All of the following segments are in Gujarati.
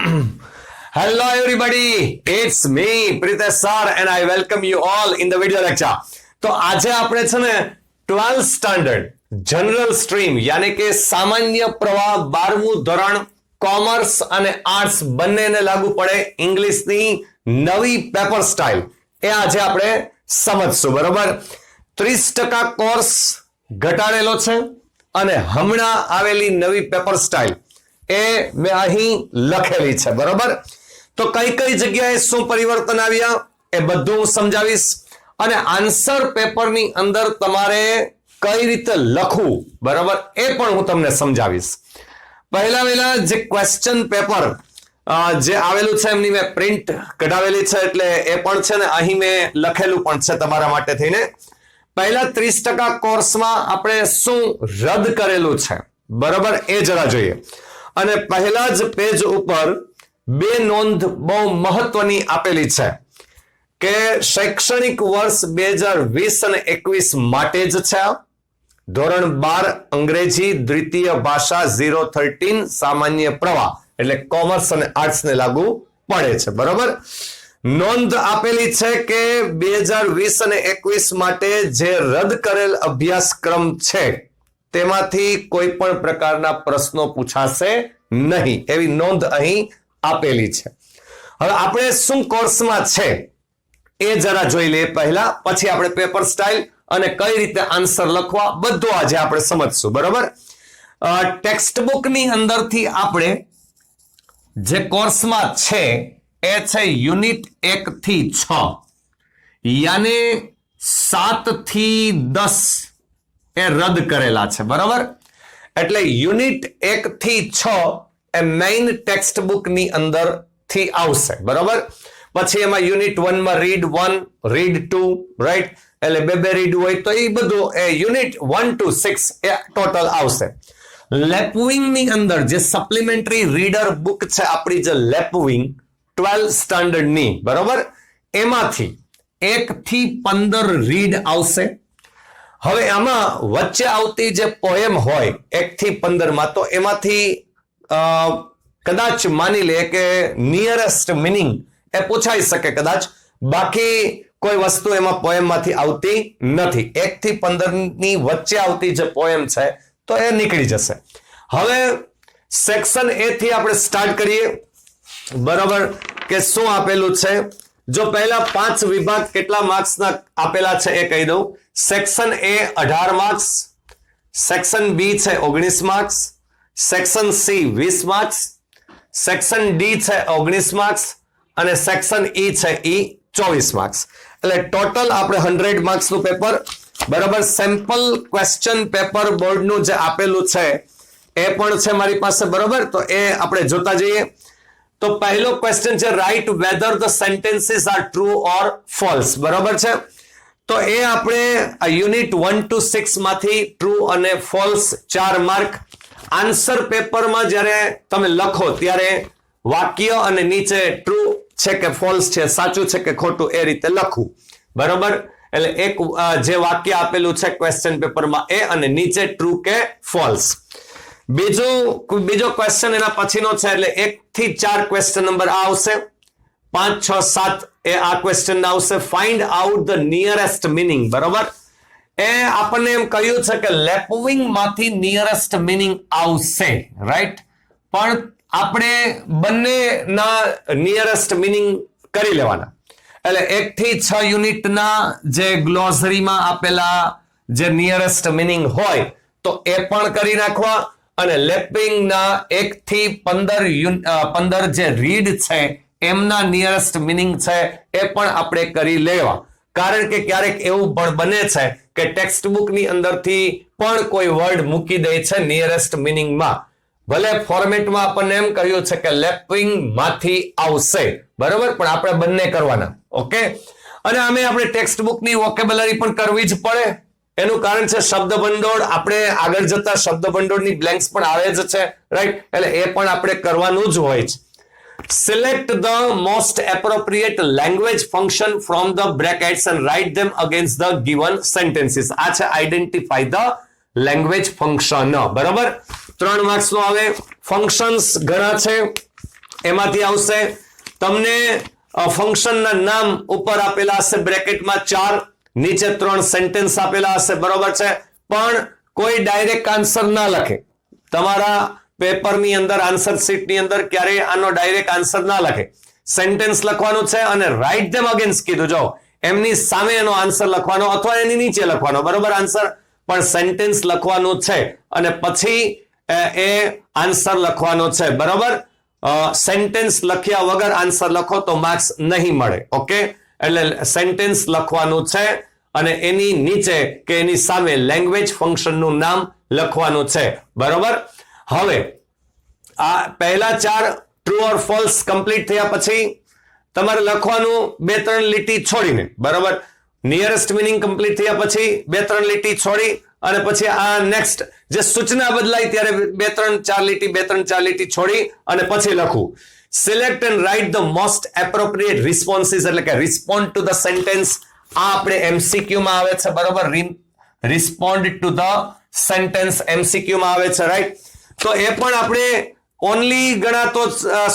Hello everybody, it's me Pritesh sir and I welcome you all in the video lecture. તો આજે આપણે છે ને 12th સ્ટાન્ડર્ડ જનરલ સ્ટ્રીમ યાની કે સામાન્ય પ્રવાહ 12મું ધોરણ કોમર્સ અને આર્ટ્સ બંનેને લાગુ પડે ઇંગ્લિશની નવી પેપર સ્ટાઇલ એ આજે આપણે સમજશું. બરોબર, 30% કોર્સ ઘટાડેલો છે અને હમણાં આવેલી નવી પેપર સ્ટાઇલ એ મેં અહીં લખેલી છે. બરોબર, તો કઈ કઈ જગ્યાએ શું પરિવર્તન આવ્યા એ બધું હું સમજાવીશ અને આન્સર પેપરની અંદર તમારે કઈ રીતે લખવું બરાબર એ પણ હું તમને સમજાવીશ. પહેલા જે ક્વેશ્ચન પેપર જે આવેલું છે એમની મેં પ્રિન્ટ કઢાવેલી છે એટલે એ પણ છે ને અહીં મેં લખેલું પણ છે તમારા માટે થઈને. પહેલા 30% કોર્સમાં આપણે શું રદ કરેલું છે બરાબર એ જરા જોઈએ. અને પહેલા જ પેજ ઉપર બે નોંધ બહુ મહત્વની આપેલી છે કે શૈક્ષણિક વર્ષ 2020 અને 21 માટે જ છે. ધોરણ 12 અંગ્રેજી દ્વિતીય ભાષા 013 સામાન્ય પ્રવાહ એટલે કોમર્સ અને આર્ટ્સ ને લાગુ પડે છે. બરોબર, નોંધ આપેલી છે કે 2020 અને 21 માટે જે રદ કરેલ અભ્યાસક્રમ છે તેમાંથી કોઈ પણ પ્રકારના પ્રશ્નો પૂછાશે નહીં એવી નોંધ અહીં આપેલી છે. હવે આપણે શું કોર્સમાં છે એ જરા જોઈ લઈએ પહેલા, પછી આપણે પેપર સ્ટાઇલ અને કઈ રીતે આન્સર લખવા બધું આજે આપણે સમજશું. બરોબર, ટેક્સ્ટ બુકની અંદરથી આપણે જે કોર્સમાં છે એ છે યુનિટ 1 થી 6 યાને 7 થી 10 એ રદ કરેલા છે. બરાબર, એટલે યુનિટ 1 થી 6 એ મેઇન ટેક્સ્ટ બુક ની અંદર થી આવશે. બરાબર, પછી એમાં યુનિટ 1 માં રીડ 1 રીડ 2 રાઈટ એટલે બે રીડ હોય તો એ બધું એ યુનિટ 1 to 6 એ ટોટલ આવશે. લેપવિંગ ની અંદર જે સપ્લિમેન્ટરી રીડર બુક છે આપણી જે લેપવિંગ 12 સ્ટાન્ડર્ડ ની બરાબર એમાંથી 1 થી 15 રીડ આવશે. હવે આમાં વચ્ચે આવતી જે પોએમ હોય 1 થી 15 માં તો એમાંથી કદાચ માની લે કે નિયરેસ્ટ મિનિંગ એ પૂછાઈ શકે કદાચ, બાકી કોઈ વસ્તુ એમાં પોએમ માંથી આવતી નથી. 1 થી 15 ની વચ્ચે આવતી જે પોએમ છે તો એ નીકળી જશે. હવે સેક્શન એ થી આપણે સ્ટાર્ટ કરીએ. બરાબર, કે શું આપેલું છે. જો પહેલા 5 વિભાગ કેટલા માર્ક્સના આપેલા છે એ કહી દઉં. Section A 18 marks, section B છે 19 marks, section C 20 marks, section D છે 19 માર્ક્સ અને સેક્શન ઈ છે ઈ 24 માર્ક્સ. એટલે ટોટલ આપણે 100 માર્ક્સનું પેપર. બરાબર, સેમ્પલ ક્વેશ્ચન પેપર બોર્ડનું જે આપેલું છે એ પણ છે મારી પાસે. બરાબર, તો એ આપણે જોતા જઈએ. તો પહેલો ક્વેશ્ચન છે write whether the sentences are true or false. બરાબર છે, તો એ આપણે યુનિટ 1 to 6 માંથી ટ્રુ અને ફોલ્સ 4 માર્ક. આન્સર પેપરમાં જ્યારે તમે લખો ત્યારે વાક્ય અને નીચે ટ્રુ છે કે ફોલ્સ છે, સાચું છે કે ખોટું એ રીતે લખવું. બરાબર, એટલે એક જે વાક્ય આપેલું છે ક્વેશ્ચન પેપરમાં એ અને નીચે ટ્રુ કે ફોલ્સ. બીજો ક્વેશ્ચન એના પછીનો છે એટલે 1 થી 4 ક્વેશ્ચન નંબર આ આવશે. 5, 6, 7 એ આ ક્વેશ્ચન આવશે. Find out the nearest meaning. બરાબર, એ આપણને એમ કહ્યું છે કે લેપવિંગ માંથી નિયરેસ્ટ મિનિંગ આવશે રાઈટ, પણ આપણે બંનેના નિયરેસ્ટ મિનિંગ કરી લેવાના. એટલે 1 થી 6 યુનિટના જે ગ્લોસરીમાં આપેલા જે નિયરેસ્ટ મિનિંગ હોય તો એ પણ કરી નાખવા અને લેપિંગના 1 થી 15 જે રીડ છે એમના નિયરેસ્ટ મિનિંગ છે એ પણ આપણે કરી લેવા. કારણ કે ક્યારેક એવું પણ બને છે કે ટેક્સ્ટ બુકની અંદરથી પણ કોઈ વર્ડ મૂકી દે છે નિયરેસ્ટ મિનિંગમાં. ભલે ફોર્મેટમાં આપણને એમ કહ્યું છે કે લેપિંગ માંથી આવશે બરાબર, પણ આપણે બંને કરવાના. ઓકે, અને આમે આપણે ટેક્સ્ટ બુકની વોકેબ્યુલરી પણ કરવી જ પડે. એનું કારણ છે શબ્દ ભંડોળ. આપણે આગળ જતા શબ્દ ભંડોળની બ્લેન્ક્સ પણ આવે જ છે રાઈટ, એટલે એ પણ આપણે કરવાનું જ હોય છે. Select the most appropriate language function from the brackets and write them against the given sentences. આ છે identify the language function. બરાબર, 3 માર્ક્સ નો આવે. ફંક્શન્સ ઘણા છે એમાંથી આવશે તમને ફંક્શનના નામ ઉપર આપેલા હશે બ્રેકેટમાં 4, નીચે 3 સેન્ટેન્સ આપેલા હશે, બરોબર છે, પણ કોઈ ડાયરેક્ટ આન્સર ના લખે. તમારા પેપરની અંદર આન્સર શીટની અંદર ક્યારેય આનો ડાયરેક્ટ આન્સર ના લખે. સેન્ટેન્સ લખવાનું છે અને રાઇટ ધેમ અગેન્સ્ટ કીધું, જો એમની સામે એનો આન્સર લખવાનો અથવા એની નીચે લખવાનો, બરોબર આન્સર, પણ સેન્ટેન્સ લખવાનું છે અને પછી એ આન્સર લખવાનો છે, બરોબર. સેન્ટેન્સ લખ્યા વગર આન્સર લખો તો માર્ક્સ નહીં મળે. ઓકે, એટલે સેન્ટેન્સ લખવાનું છે અને એની નીચે કે એની સામે લેંગ્વેજ ફંક્શનનું નામ લખવાનું છે, બરોબર. હવે આ પહેલા 4 ટ્રુ ઓર ફોલ્સ કમ્પ્લીટ થયા પછી તમારે લખવાનું 2-3 લીટી છોડીને, બરોબર. નિયરેસ્ટ મિનિંગ કમ્પ્લીટ થયા પછી 2-3 લીટી છોડી અને પછી આ નેક્સ્ટ જે સૂચના બદલાય ત્યારે 2-3-4 લીટી છોડી અને પછી લખવું. Select and write the most appropriate responses, એટલે કે રિસ્પોન્ડ ટુ ધ સેન્ટેન્સ. આ આપણે એમસીક્યુ માં આવે છે, બરોબર. Respond to the sentence MCQ માં આવે છે, રાઈટ. તો એ પણ આપણે ઓનલી ગણાતો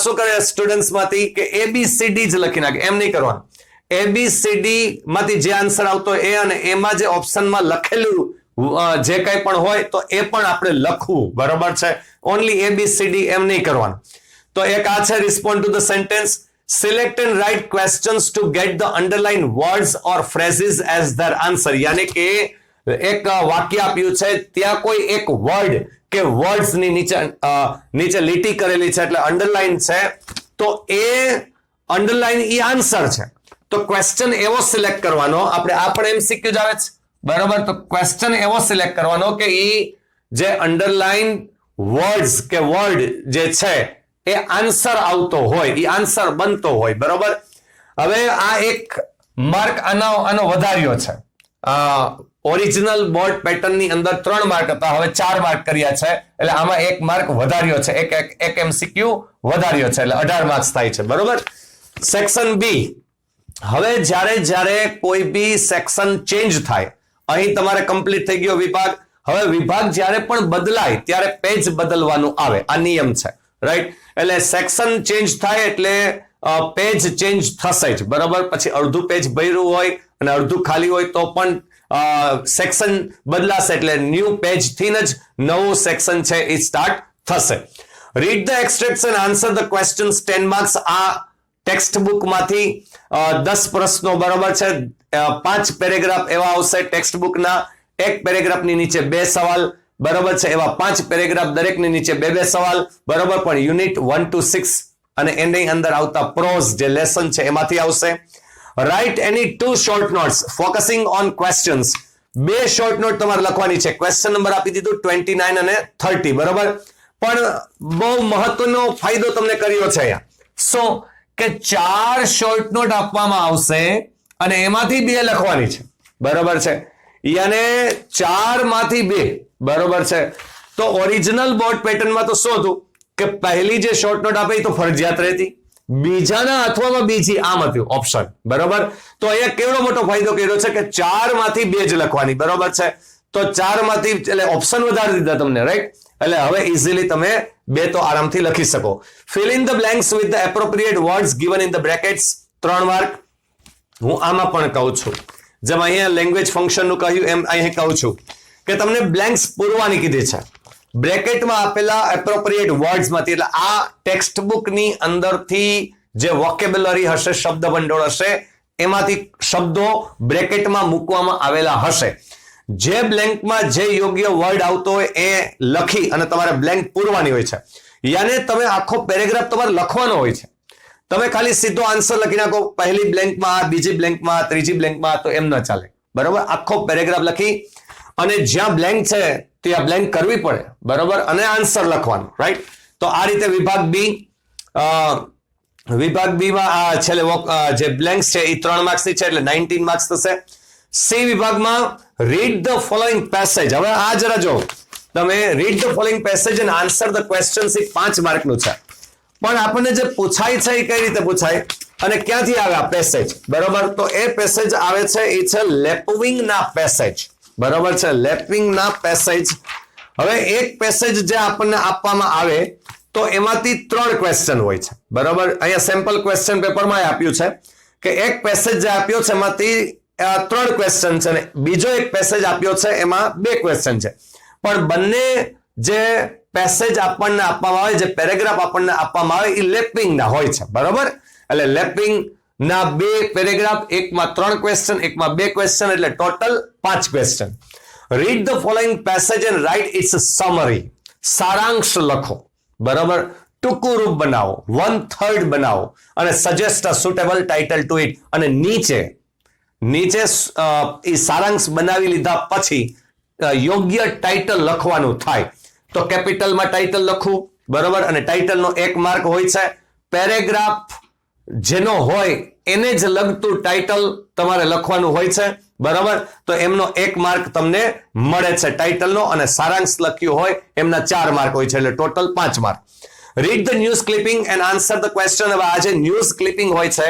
શું કરે સ્ટુડન્ટ્સ માંથી કે ABCD જ લખી નાખે, એમ નહીં કરવાનું. ABCD માંથી જે આન્સર આવતો એ અને એમાં જે ઓપ્શનમાં લખેલું જે કંઈ પણ હોય તો એ પણ આપણે લખવું, બરોબર છે. ઓનલી ABCD એમ નહીં કરવાનું. તો એક આ છે respond to the sentence. Select and write questions to get the underlined words or phrases as their answer, યાની કે એક વાક્ય આપ્યું છે, ત્યાં કોઈ એક વર્ડ કે વર્ડ્સ ની નીચે લીટી કરેલી છે એટલે અંડરલાઇન છે, તો એ અંડરલાઇન ઈ આન્સર છે. તો ક્વેશ્ચન એવો સિલેક્ટ કરવાનો, આપણે આ પણ MCQ જ આવે છે, બરોબર. તો ક્વેશ્ચન એવો સિલેક્ટ કરવાનો કે ઈ જે અંડરલાઇન વર્ડ્સ કે વર્ડ જે છે એ આન્સર આવતો હોય, ઈ આન્સર બનતો હોય, બરોબર. હવે આ એક માર્ક આનો વધાર્યો છે. ઓરિજિનલ બોર્ડ પેટર્ન ની અંદર 3 માર્ક હતા, હવે 4 માર્ક કર્યા છે, એટલે આમાં 1 માર્ક વધાર્યો છે, એક MCQ વધાર્યો છે, એટલે 18 માર્ક્સ થાય છે, બરોબર. Section B. હવે જ્યારે કોઈ બી સેક્શન ચેન્જ થાય, અહીં તમારે કમ્પ્લીટ થઈ ગયો વિભાગ. હવે વિભાગ જ્યારે પણ બદલાય ત્યારે પેજ બદલવાનું આવે, આ નિયમ છે, રાઈટ. એટલે સેક્શન ચેન્જ થાય એટલે પેજ ચેન્જ થશે જ, બરોબર. પછી અડધું પેજ ભર્યું હોય અને અડધું ખાલી હોય તો પણ સેક્શન બદલાશે, એટલે ન્યૂ પેજ થી જ નવું સેક્શન છે એ સ્ટાર્ટ થશે. Read the extracts and answer the questions 10 marks. આ ટેક્સ્ટ બુક માંથી 10 પ્રશ્નો, બરોબર છે. 5 પેરેગ્રાફ એવા આવશે ટેક્સ્ટ બુકના, એક પેરેગ્રાફની નીચે 2 સવાલ, બરોબર છે. એવા 5 પેરેગ્રાફ, દરેકની નીચે 2 સવાલ, બરોબર. પણ યુનિટ 1 to 6 અને એની અંદર આવતા પ્રોઝ જે લેસન છે એમાંથી આવશે. રાઇટ એની 2 short notes focusing on questions. 2 short note તમારે લખવાની છે. ક્વેશ્ચન નંબર આપી દીધું 29 અને 30, બરોબર. પણ બહુ મહત્વનો ફાયદો તમને કર્યો છે અહીંયા. શું કે 4 શોર્ટ નોટ આપવામાં આવશે અને એમાંથી 2 લખવાની છે, બરોબર છે. યાને 4 માંથી 2, બરોબર છે. તો ઓરિજિનલ બોર્ડ પેટર્નમાં તો શું હતું કે પહેલી જે શોર્ટ નોટ આપે તો ફરજિયાત રહેતી, બીજાના અથવામાં બીજી આમ હતું ઓપ્શન, બરોબર. તો અહીંયા કેવડો મોટો ફાયદો કર્યો છે કે 4 માંથી 2 જ લખવાની, બરોબર છે. તો 4 માંથી એટલે ઓપ્શન વધારી દીધા તમને, રાઈટ. એટલે હવે ઇઝીલી તમે 2 તો આરામથી લખી શકો. Fill in the blanks with the appropriate words given in the brackets, 3 mark. હું આમાં પણ કહું છું, જેમ અહીંયા લેંગ્વેજ ફંક્શનનું કહ્યું એમ અહીંયા કહું છું કે તમને બ્લેન્ક્સ પૂરવાની કીધી છે બ્રેકેટમાં આપેલા એપ્રોપ્રિએટ વર્ડ્સ માંથી. એટલે આ ટેક્સ્ટ બુકની અંદરથી જે વોકેબ્યુલરી હશે, શબ્દ ભંડોળ હશે, એમાંથી શબ્દો બ્રેકેટમાં મૂકવામાં આવેલા હશે. જે બ્લેન્કમાં જે યોગ્ય વર્ડ આવતો હોય એ લખી અને તમારે બ્લેન્ક પૂરવાની હોય છે. યાને તમે આખો પેરેગ્રાફ તમારે લખવાનો હોય છે. તમે ખાલી સીધો આન્સર લખી નાખો પહેલી બ્લેન્કમાં, બીજી બ્લેન્કમાં, ત્રીજી બ્લેન્કમાં, તો એમ ન ચાલે, બરોબર. આખો પેરેગ્રાફ લખી અને જ્યાં બ્લેન્ક છે ત્યાં બ્લેન્ક કરવી પડે, બરોબર, અને આન્સર લખવાનું, રાઈટ. તો આ રીતે વિભાગ બી માં આ છેલ્લે જે બ્લેન્ક્સ છે એ 3 માર્ક્સની છે, એટલે 19 માર્ક્સ થશે. સી વિભાગમાં રીડ ધ ફોલોઈંગ પેસેજ. હવે આ જરા જો તમે read the following passage and answer the questions, એ 5 માર્કનું છે. પણ આપણને જે પૂછાય છે એ કઈ રીતે પૂછાય અને ક્યાંથી આવે આ પેસેજ, બરોબર. તો એ પેસેજ આવે છે એ છે લેપવિંગ ના પેસેજ, બરોબર છે. લેપવિંગ ના પેસેજ. હવે એક પેસેજ જે આપણને આપવામાં આવે તો એમાંથી 3 ક્વેશ્ચન હોય છે, બરાબર. અહીંયા સેમ્પલ ક્વેશ્ચન પેપરમાં આપ્યું છે કે એક પેસેજ જે આપ્યો છે એમાંથી 3 ક્વેશ્ચન છે, અને બીજો એક પેસેજ આપ્યો છે એમાં 2 ક્વેશ્ચન છે. પણ બંને જે પેસેજ આપણને આપવામાં આવે, જે પેરેગ્રાફ આપણને આપવામાં આવે, એ લેપિંગ ના હોય છે, બરાબર. એટલે લેપિંગ ના 2 પેરેગ્રાફ, એકમાં 3 ક્વેશ્ચન, એકમાં 2 ક્વેશ્ચન, એટલે total 5 question. Read the following passage and write its summary. સારાંશ લખો, બરાબર. ટૂંકું રૂપ બનાવો, 1/3 બનાવો, અને suggest a suitable title to it. અને નીચે એ સારાંશ બનાવી લીધા પછી યોગ્ય ટાઇટલ લખવાનું થાય તો કેપિટલમાં ટાઇટલ લખવું, બરાબર. અને ટાઇટલનો 1 માર્ક હોય છે. પેરેગ્રાફ જેનો હોય એને જ લગતું ટાઇટલ તમારે લખવાનું હોય છે, બરાબર. તો એમનો 1 માર્ક તમને મળે છે ટાઇટલનો, અને સારાંશ લખ્યું હોય એમના 4 માર્ક હોય છે, એટલે total 5 mark. Read the news clipping and answer the question. હવે આ જે ન્યૂઝ ક્લિપિંગ હોય છે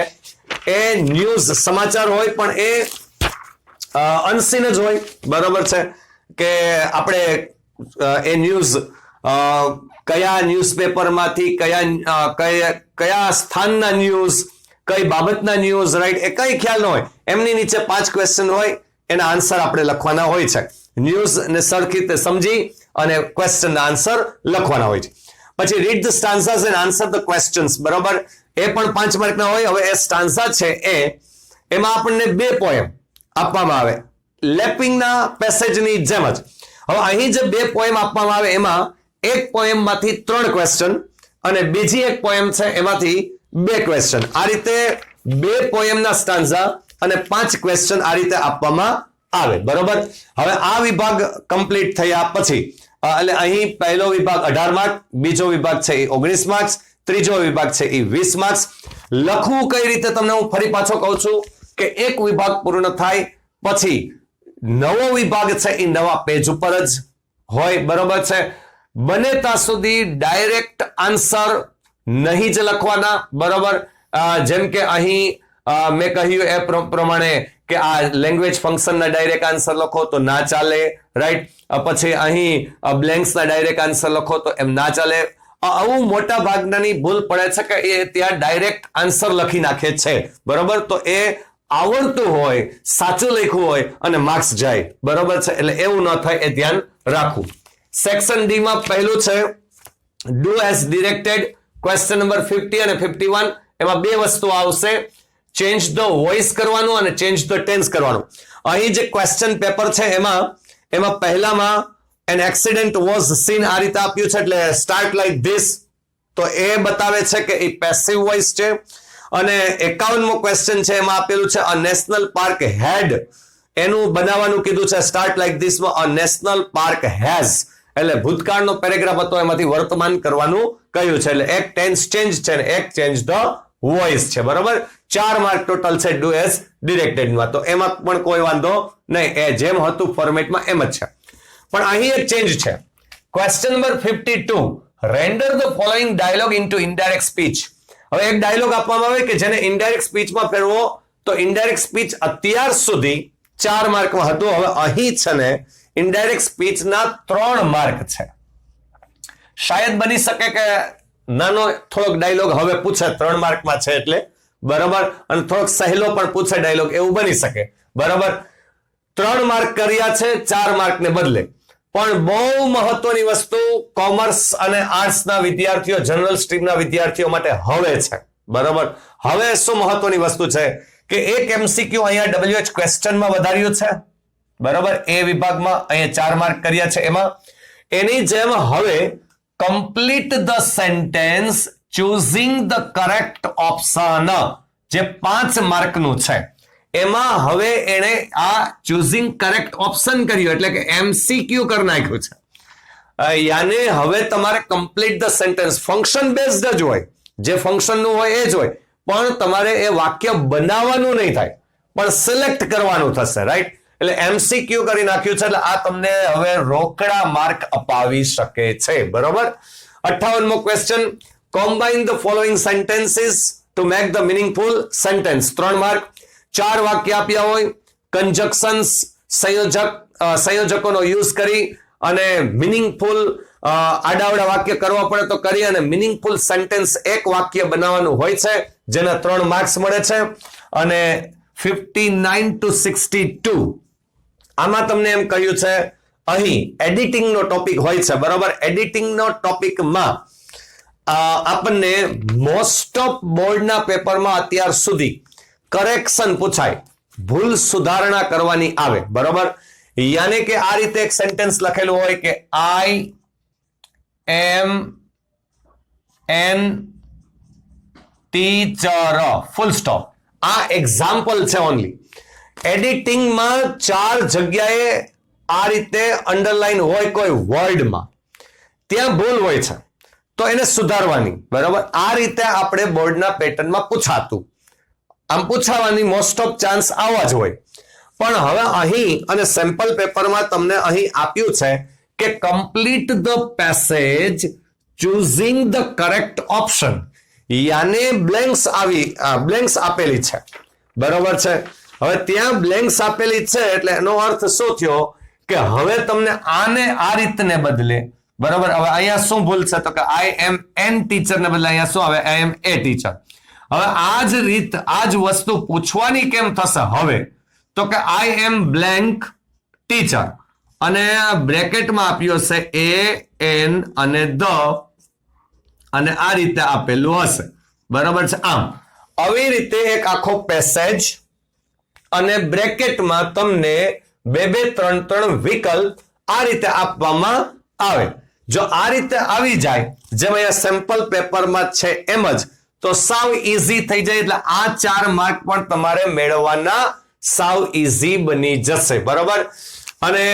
એ ન્યૂઝ સમાચાર હોય, પણ એ અનસીન જ હોય, બરાબર છે. કે આપણે એ ન્યૂઝ કયા ન્યૂઝપેપરમાંથી કયા સ્થાનના ન્યૂઝ, કઈ બાબતના ન્યૂઝ, રાઈટ, એ કઈ ખ્યાલ ન હોય. એમની નીચે 5 ક્વેશ્ચન હોય, એના આન્સર આપણે લખવાના હોય છે. ન્યૂઝ ને સરખી રીતે સમજી અને ક્વેશ્ચનના આન્સર લખવાના હોય છે. પછી read the stanzas and answer the questions, બરાબર. એ પણ 5 માર્કના હોય. હવે એ સ્ટાન્ઝા છે એમાં આપણને 2 પોએમ આપવામાં આવે, લેપિંગના પેસેજની જેમ જ. હવે અહીં જે 2 પોએમ આપવામાં આવે એમાં એક પોએમમાંથી 3 ક્વેશ્ચન અને બીજી એક પોએમ છે એમાંથી 2 ક્વેશ્ચન. આ રીતે 2 પોએમના સ્ટાન્ઝા અને 5 ક્વેશ્ચન આ રીતે આપવામાં આવે, બરાબર. હવે આ વિભાગ કમ્પ્લીટ થયા પછી એટલે અહીં પહેલો વિભાગ 18 માર્ક, બીજો વિભાગ છે એ 19 માર્ક્સ, ત્રીજો વિભાગ છે એ 20 માર્ક્સ. લખવું કઈ રીતે તમને હું ફરી પાછો કહું છું કે એક વિભાગ પૂર્ણ થાય પછી નવો વિભાગ છે એ નવા પેજ ઉપર જ હોય, બરાબર છે. બને ત્યાં સુધી ડાયરેક્ટ આન્સર નહીં જ લખવાના, બરાબર. જેમ કે અહીં મેં કહ્યું એ પ્રમાણે કે આ લેંગ્વેજ ફંક્શનના ડાયરેક્ટ આન્સર લખો તો ના ચાલે, રાઈટ. પછી અહીં બ્લેન્ક્સના ડાયરેક્ટ આન્સર લખો તો એમ ના ચાલે. આવું મોટા ભાગનાની ભૂલ પડે છે કે એ ત્યાં ડાયરેક્ટ આન્સર લખી નાખે છે, બરાબર. તો એ આવડતું હોય, સાચું લખ્યું હોય અને માર્ક્સ જાય, બરાબર છે. એટલે એવું ન થાય, એ ધ્યાન રાખવું. સેક્શન ડી માં પહેલું છે do as directed. Question number 50 અને 51 એમાં 2 વસ્તુ આવશે, ચેન્જ ધ વોઇસ કરવાનું અને ચેન્જ ધ ટેન્સ કરવાનું. અહીં જે ક્વેશ્ચન પેપર છે એમાં પહેલામાં એન એક્સિડન્ટ વોઝ સીન આ રીતે આપ્યું છે, એટલે સ્ટાર્ટ લાઈક ધીસ, તો એ બતાવે છે કે એ પેસિવ વોઇસ છે. અને 51મો ક્વેશ્ચન છે એમાં આપેલું છે અ નેશનલ પાર્ક હેડ, એનું બનાવવાનું કીધું છે સ્ટાર્ટ લાઈક ધીસ માં અ નેશનલ પાર્ક હેઝ, એટલે ભૂતકાળનો પેરેગ્રાફ હતો એમાંથી વર્તમાન કરવાનું કહ્યું છે. એટલે એક ટેન્સ ચેન્જ છે અને એક ચેન્જ ધ વોઇસ છે, બરાબર. 4 માર્ક ટોટલ છે ડુ એઝ ડિરેક્ટેડમાં, તો એમાં પણ કોઈ વાંધો નહીં, એ જેમ હતું ફોર્મેટમાં એમ જ છે. પણ અહીં એક ચેન્જ છે. Question number 52 render the following dialogue into indirect speech. હવે એક ડાયલોગ આપવામાં આવે કે જેને ઇનડાયરેક્ટ સ્પીચમાં ફેરવો, તો ઇનડાયરેક્ટ સ્પીચ અત્યાર સુધી 4 માર્કમાં હતું. હવે અહીં છે ને ઇનડાયરેક્ટ સ્પીચના 3 માર્ક છે. શાયદ બની શકે કે નાનો થોડોક ડાયલોગ હવે પૂછે 3 માર્કમાં છે એટલે, બરાબર. અને થોડોક સહેલો પણ પૂછે ડાયલોગ, એવું બની શકે, બરાબર. 3 માર્ક કર્યા છે 4 માર્કને બદલે. પણ બહુ મહત્વની વસ્તુ કોમર્સ અને આર્ટ્સના વિદ્યાર્થીઓ, જનરલ સ્ટ્રીમના વિદ્યાર્થીઓ માટે હવે છે, બરાબર. હવે શું મહત્વની વસ્તુ છે કે એક એમસીક્યુ અહીંયા WH ક્વેશ્ચનમાં વધાર્યું છે, બરાબર. એ વિભાગમાં અહીંયા 4 માર્ક કર્યા છે. એમાં એની જેમ હવે complete the sentence choosing the correct option, જે 5 માર્કનું છે એમાં હવે એને આ ચૂઝિંગ કરેક્ટ ઓપ્શન કર્યું, એટલે કે એમસીક્યુ કરી નાખ્યું છે. યાને હવે તમારે complete the sentence, function based જ હોય, જે ફંક્શનનું હોય એ જ હોય, પણ તમારે એ વાક્ય બનાવવાનું નહીં થાય, પણ સિલેક્ટ કરવાનું થશે, રાઈટ. એટલે એમસીક્યુ કરી નાખ્યું છે, એટલે આ તમને હવે રોકડા માર્ક અપાવી શકે છે, બરોબર. 58મો question, combine the following sentences to make the meaningful sentence. 3 mark. 4 વાક્ય આપ્યા હોય, કન્જક્શન્સ સંયોજકોનો યુઝ કરી અને મીનિંગફુલ આડાવડા વાક્ય કરવા પડે તો કરી અને મિનિંગફુલ સેન્ટેન્સ એક વાક્ય બનાવવાનું હોય છે, જેના 3 માર્ક્સ મળે છે. અને 59 to 62 આમાં તમને એમ કહ્યું છે અહીં એડિટિંગનો ટોપિક હોય છે, બરોબર. એડિટિંગનો ટોપિકમાં આપણને મોસ્ટ ઓફ બોર્ડના પેપરમાં અત્યાર સુધી કરેક્શન પૂછાય, ભૂલ સુધારણા કરવાની આવે, બરોબર. યાની કે આ રીતે એક સેન્ટેન્સ લખેલું હોય કે I am an teacher full stop. આ એક્ઝામ્પલ છે ઓનલી. એડિટિંગમાં 4 જગ્યાએ આ રીતે અંડરલાઈન હોય કોઈ વર્ડમાં, ત્યાં ભૂલ હોય છે તો એને સુધારવાની, બરાબર. આ રીતે આપણે બોર્ડના પેટર્નમાં પૂછાતું, આમ પૂછાવાની મોસ્ટ ઓફ ચાન્સ આવા જ હોય. પણ હવે અહીં અને સેમ્પલ પેપરમાં તમને અહીં આપ્યું છે કે complete the passage choosing the correct option, યાને બ્લેન્ક્સ આપેલી છે, બરોબર છે. હવે ત્યાં બ્લેન્ક્સ આપેલી છે એટલે એનો અર્થ શું થયો કે હવે તમને આને આ રીતને બદલે, બરોબર. હવે અહીંયા શું ભૂલ છે તો કે આઈ એમ એન ટીચર ને બદલે અહીંયા શું આવે આઈ એમ એ ટીચર. હવે આ જ રીત આ જ વસ્તુ પૂછવાની કેમ થશે હવે તો કે આઈ એમ બ્લેન્ક ટીચર અને બ્રેકેટમાં આપ્યો છે એ એન અને ધ અને આ રીતે આપેલું હશે, બરોબર છે. આમ આવી રીતે એક આખો પેસેજ અને બ્રેકેટમાં તમને 2-3 વિકલ્પ આ રીતે આપવામાં આવે. જો આ રીતે આવી જાય જેમ અહીંયા સેમ્પલ પેપરમાં છે એમ જ તો સાવ ઈઝી થઈ જાય. એટલે આ 4 માર્ક પણ તમારે મેળવવાના સાવ ઈઝી બની જશે, બરોબર. અને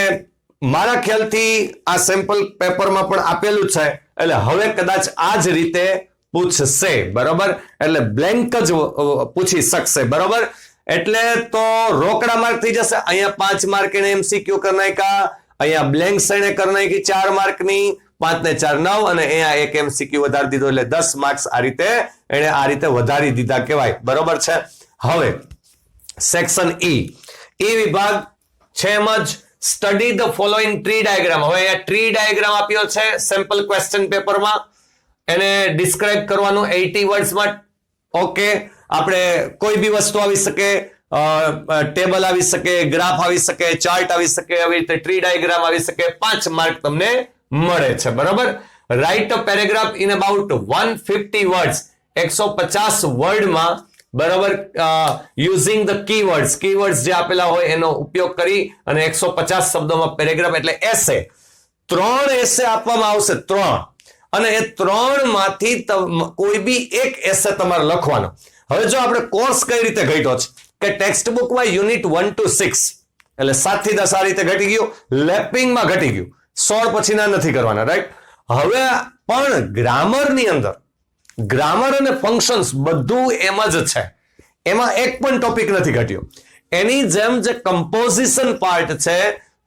મારા ખ્યાલથી આ સેમ્પલ પેપરમાં પણ આપેલું છે એટલે હવે કદાચ આ જ રીતે પૂછશે, બરોબર. એટલે બ્લેન્ક જ પૂછી શકશે, બરોબર. એટલે તો રોકડા માર્ક થઈ જશે. અહીંયા 5 માર્ક એને એમસીક્યુ કરી નાખ્યા, અહીંયા બ્લેન્ક્સ એને કરી નાખી 4 માર્કની, 5 ને 4 9 અને અહીંયા એક એમસીક્યુ વધારી દીધો એટલે 10 માર્ક્સ આ રીતે એને આ રીતે વધારી દીધા કહેવાય, બરોબર છે. હવે સેક્શન ઈ વિભાગ છે એમ જ study the following tree diagram. હવે અહીંયા ટ્રી ડાયાગ્રામ આપ્યો છે સેમ્પલ ક્વેશ્ચન પેપરમાં, એને ડિસ્ક્રાઇબ કરવાનું 80 વર્ડ્સમાં. ઓકે, આપણે કોઈ બી વસ્તુ આવી શકે, ટેબલ આવી શકે, ગ્રાફ આવી શકે, ચાર્ટ આવી શકે, આવી રીતે ટ્રી ડાયાગ્રામ આવી શકે. 5 માર્ક તમને મળે છે, બરોબર. Write a paragraph in about 150 words, 150 વર્ડમાં, બરોબર, યુઝિંગ ધ કીવર્ડ્સ જે આપેલા હોય એનો ઉપયોગ કરી અને 150 શબ્દોમાં પેરેગ્રાફ એટલે એસે. 3 એસે આપવામાં આવશે, 3, અને એ 3 માંથી કોઈ બી એક એસે તમારે લખવાનો. હવે જો આપણે કોર્સ કઈ રીતે ઘટ્યો છે કે ટેક્સ્ટ બુકમાં યુનિટ 1 to 6 એટલે 7 થી 10 આ રીતે ઘટી ગયું, લેપિંગમાં ઘટી ગયું, 16 પછીના નથી કરવાના, રાઈટ. હવે પણ ગ્રામરની અંદર ગ્રામર અને ફંક્શન્સ બધું એમ જ છે, એમાં એક પણ ટોપિક નથી ઘટ્યો. એની જેમ જે કમ્પોઝિશન પાર્ટ છે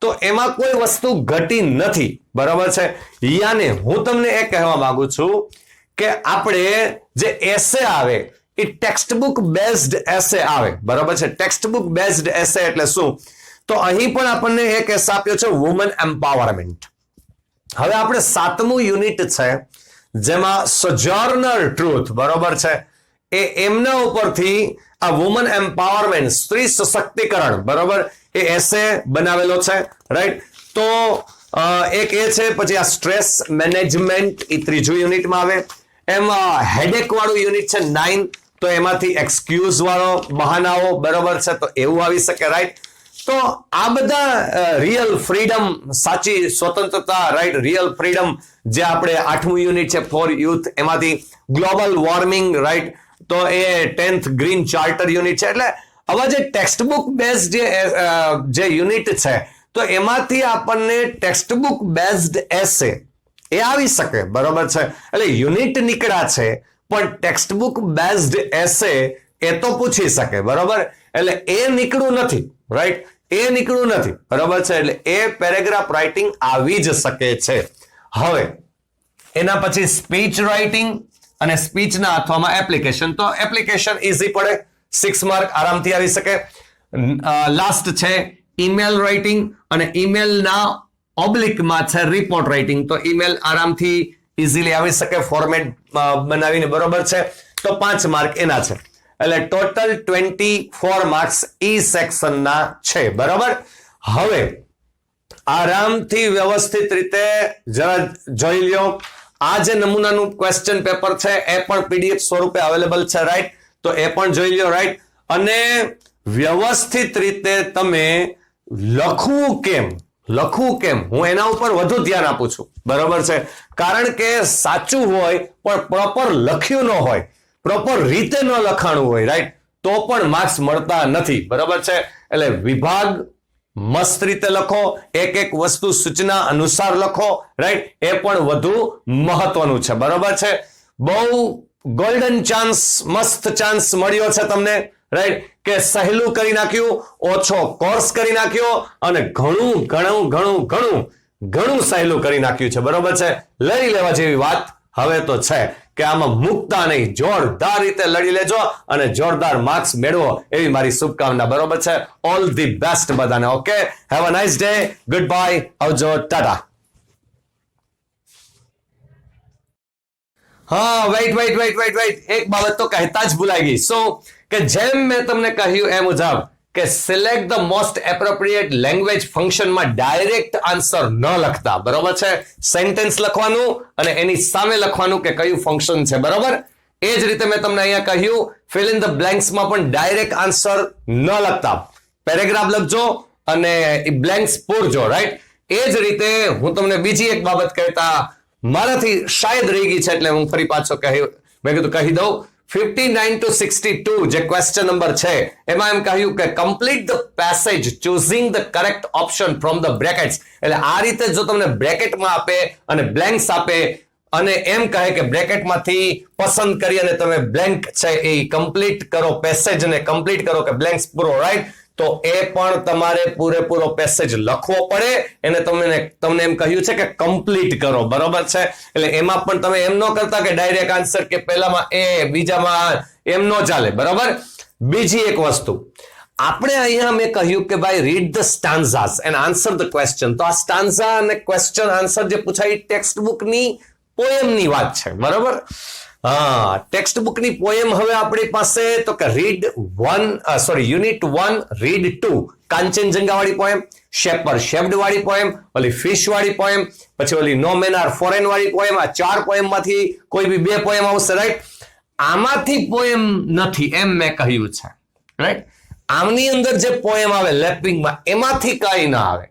તો એમાં કોઈ વસ્તુ ઘટી નથી, બરાબર છે. યાને હું તમને એ કહેવા માંગુ છું કે આપણે જે એસે આવે એ ટેક્સ્ટ બુક બેઝડ એસે આવે, બરાબર છે. ટેક્સ્ટ બુક બેઝડ એસે એટલે શું તો અહીં પણ આપણને એક એસે આપ્યો છે વુમન એમ્પાવરમેન્ટ. હવે આપણે 7મું યુનિટ છે જેમાં સોજોર્નર ટ્રુથ, બરોબર છે, એ એમના ઉપરથી આ વુમન એમ્પાવરમેન્ટ સ્ત્રી સશક્તિકરણ, બરોબર, એ એસે બનાવેલો છે, રાઈટ. તો એક એ છે. પછી આ સ્ટ્રેસ મેનેજમેન્ટ એ 3જું યુનિટમાં આવે. એમાં હેડેક વાળું યુનિટ છે 9, તો એમાંથી એક્સક્યુઝ વાળો બહાનાઓ, બરોબર છે, તો એવું આવી શકે, રાઈટ. તો આ બધા રિયલ ફ્રીડમ, સાચી સ્વતંત્રતા, રાઈટ, રિયલ ફ્રીડમ જે આપણે 8મું યુનિટ છે ફોર યુથ, એમાંથી ગ્લોબલ વોર્મિંગ, રાઈટ, તો એ 10th ગ્રીન ચાર્ટર યુનિટ છે. એટલે આવા જે ટેક્સ્ટ બુક બેઝડ જે યુનિટ છે તો એમાંથી આપણને ટેક્સ્ટ બુક બેઝડ એસે એ આવી શકે, બરોબર છે. એટલે યુનિટ નીકળ્યા છે પણ ટેક્સ્ટ બુક બેઝડ એસે એ તો પૂછી શકે, બરોબર. એટલે એ નીકળું નથી, રાઈટ, એ નીકળું નથી, બરોબર છે. એટલે એ પેરેગ્રાફ રાઇટિંગ આવી જ શકે છે. હવે એના પછી સ્પીચ રાઇટિંગ અને સ્પીચના અથવામાં એપ્લિકેશન. તો એપ્લિકેશન ઈઝી પડે, 6 માર્ક આરામથી આવી શકે. લાસ્ટ છે ઈમેલ રાઇટિંગ અને ઈમેલના ઓબ્લિકમાં છે રિપોર્ટ રાઇટિંગ. તો ઈમેલ આરામથી ઇઝીલી આવી શકે ફોર્મેટ બનાવીને, બરોબર છે. તો 5 માર્ક એના છે, એટલે ટોટલ 24 માર્ક્સ ઈ સેક્શનના છે, બરોબર. હવે આરામથી વ્યવસ્થિત રીતે જરા જોઈ લ્યો. આ જે નમૂનાનું ક્વેશ્ચન પેપર છે એ પણ પીડીએફ સ્વરૂપે અવેલેબલ છે, રાઈટ. તો એ પણ જોઈ લ્યો, રાઈટ. અને વ્યવસ્થિત રીતે તમે લખવું કેમ હું એના ઉપર વધુ ધ્યાન આપું છું, બરોબર છે. કારણ કે સાચું હોય પણ પ્રોપર લખ્યું ન હોય, પ્રોપર રીતે ન લખાણું હોય, રાઈટ, તો પણ માર્ક્સ મળતા નથી, બરોબર છે. એટલે વિભાગ મસ્ત રીતે લખો, એક વસ્તુ સૂચના અનુસાર લખો, રાઈટ, એ પણ વધુ મહત્વનું છે, બરોબર છે. બહુ ગોલ્ડન ચાન્સ, મસ્ત ચાન્સ મળ્યો છે તમને, રાઈટ, કે સહેલું કરી નાખ્યું, ઓછો કોર્સ કરી નાખ્યો અને ઘણું સહેલું કરી નાખ્યું છે, બરોબર છે. લડી લેવા જેવી વાત હવે તો છે કે આમાં મુકતા નહીં, જોરદાર રીતે લડી લેજો અને જોરદાર માર્ક્સ મેળવો એવી મારી શુભકામના, બરોબર છે. ઓલ ધી બેસ્ટ બધાને. Okay, have a nice day, good bye, આવજો, ટાટા. હા, વેઇટ, એક બાબત તો કહેતા જ ભૂલાઈ ગઈ. શું કે જેમ મેં તમને કહ્યું એ મુજબ કે select the most appropriate language ફંક્શનમાં ડાયરેક્ટ આન્સર ન લખતા, બરોબર છે. સેન્ટેન્સ લખવાનું અને એની સામે લખવાનું કે કયું ફંક્શન છે, બરોબર. એ જ રીતે મેં તમને અહીંયા કહ્યું ફિલ ઇન ધ બ્લેન્ક્સમાં પણ ડાયરેક્ટ આન્સર ન લખતા, પેરેગ્રાફ લખજો અને બ્લેન્ક્સ પૂરજો, રાઈટ. એ જ રીતે હું તમને બીજી એક બાબત કહેતા મારાથી શાયદ રહી ગઈ છે, એટલે હું ફરી પાછો મેં કીધું કહી દઉં. 59 to 62 જે ક્વેશ્ચન નંબર છે એમાં એમ કહ્યું કે complete the passage choosing the correct option from the brackets. એટલે આ રીતે જો તમને બ્રેકેટમાં આપે અને બ્લેન્ક્સ આપે અને એમ કહે કે બ્રેકેટમાંથી પસંદ કરી અને તમે બ્લેન્ક છે એ કમ્પ્લીટ કરો, પેસેજ ને કમ્પ્લીટ કરો કે બ્લેન્ક્સ પૂરો, રાઈટ, તો એ પણ તમારે પૂરેપૂરો પેસેજ લખવો પડે. એને તમને એમ કહ્યું છે કે કમ્પ્લીટ કરો, બરોબર છે. એટલે એમાં પણ તમે એમ ન કરતા કે ડાયરેક્ટ આન્સર કે પહેલામાં એ બીજામાં એમ ન ચાલે, બરોબર. બીજી એક વસ્તુ આપણે અહીંયા મેં કહ્યું કે ભાઈ read the stanzas and answer the question. તો આ સ્ટાન્ઝા અને ક્વેશ્ચન આન્સર જે પૂછાય ટેક્સ્ટ બુકની પોએમની વાત છે, બરોબર. હા, ટેક્સ્ટ બુકની પોએમ હવે આપણી પાસે તો કે યુનિટ 1 રીડ 2 કાંચનજંગા વાળી પોએમ, શેપ્ડ વાળી પોએમ, ઓલી ફિશ વાળી પોએમ, પછી ઓલી નો મેન આર ફોરેન વાળી પોએમ. આ 4 પોએમ માંથી કોઈ બી 2 પોએમ આવશે, રાઈટ. આમાંથી પોએમ નથી એમ મેં કહ્યું છે, રાઈટ. આમની અંદર જે પોએમ આવે લેપિંગમાં એમાંથી કઈ ના આવે.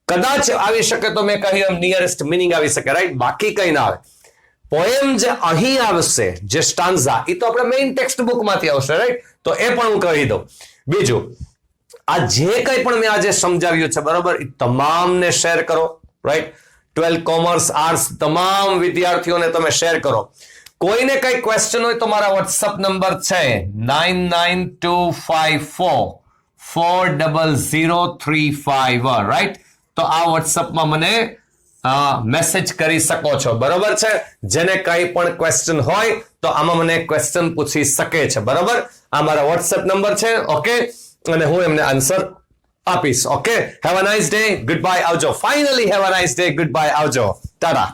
કદાચ આવી શકે તો મેં કહ્યું એમ નિયરેસ્ટ મિનિંગ આવી શકે, રાઈટ, બાકી કઈ ના આવે. પોએમ જે અહીં આવશે જે સ્ટાન્ઝા એ તો આપણે મેઇન ટેક્સ્ટ બુકમાંથી આવશે, રાઈટ. તો એ પણ હું કહી દઉં. બીજું, આ જે કંઈ પણ મેં આજે સમજાવ્યું છે, બરોબર, એ તમામને શેર કરો, રાઈટ. 12 કોમર્સ આર્ટ્સ તમામ વિદ્યાર્થીઓને તમે શેર કરો. કોઈને કઈ ક્વેશ્ચન હોય તો મારા વોટ્સઅપ નંબર છે 9925440035, રાઈટ. તો આ વોટ્સઅપમાં મને મેસેજ કરી શકો છો, બરોબર છે. જેને કઈ પણ ક્વેશ્ચન હોય તો આમાં મને ક્વેશ્ચન પૂછી શકે છે, બરોબર. આ મારા વોટ્સએપ નંબર છે, ઓકે, અને હું એમને આન્સર આપીશ. Okay, have a nice day, good bye, આવજો. Finally have a nice day, good bye, આવજો, ટાટા.